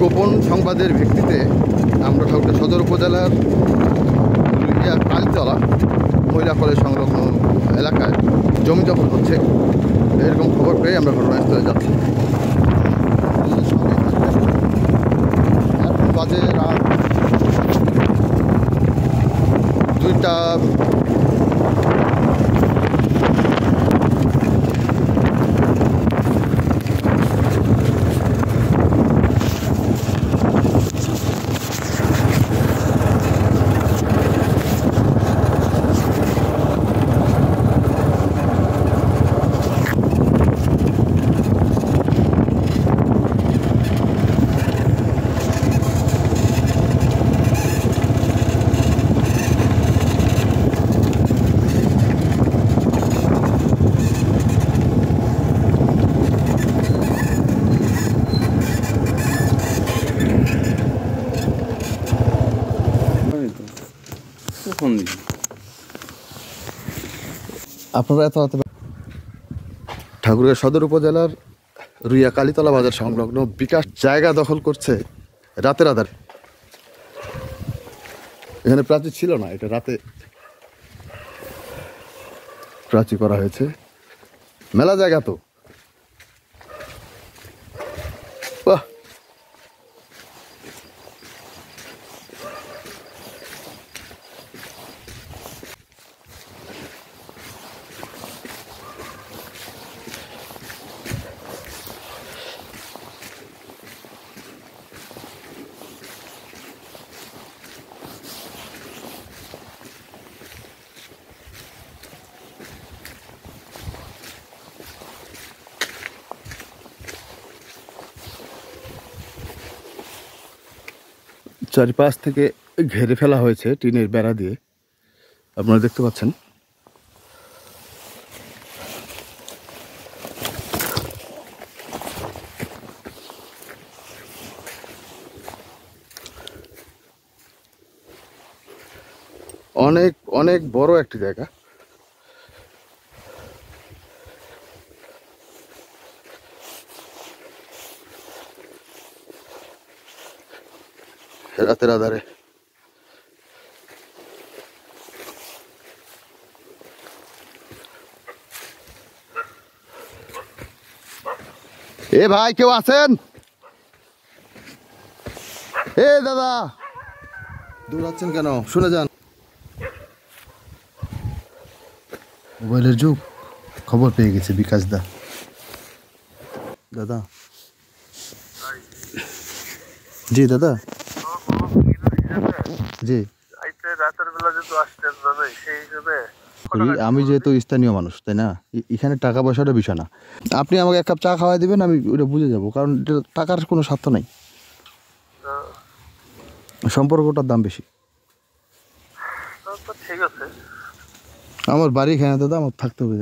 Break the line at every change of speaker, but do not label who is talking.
গোপন সংবাদের ভিত্তিতে আমরা ঠাকুরগাঁ সদর উপজেলার কালীতলা মহিলা কলেজ সংলগ্ন এলাকায় জমি দখল হচ্ছে এরকম খবর পেয়ে আমরা ঘটনাস্থলে যাচ্ছি। এখন বাজে রাত 2টা। আপনারা এত ঠাকুরগাঁ সদর উপজেলার রুইয়া কালীতলা বাজার সংলগ্ন বিকাশ জায়গা দখল করছে রাতের আধারে। এখানে প্রাচীর ছিল না, এটা রাতে প্রাচীর করা হয়েছে। মেলা জায়গা তো, বাহ। চারিপাশ থেকে ঘেরে ফেলা হয়েছে টিনের বেড়া দিয়ে, আপনারা দেখতে পাচ্ছেন। অনেক অনেক বড় একটি জায়গা। রাতের আধারে এ ভাই কেউ আছেন? এ দাদা দৌড়াচ্ছেন কেন? শুনে যান। মোবাইলের যুগ, খবর পেয়ে গেছে বিকাশ দা। দাদা জি দাদা জি, আমি যেহেতু স্থানীয় মানুষ তাই না, এখানে টাকা পয়সাটা বিষয় না। আপনি আমাকে 1 কাপ চা খাওয়াই দিবেন, আমি ওটা বুঝে যাবো, কারণ টাকার কোনো স্বার্থ নাই, সম্পর্কটার দাম বেশি। ঠিক আছে, আমার বাড়ি এখানে দাদা, আমার থাকতে হবে।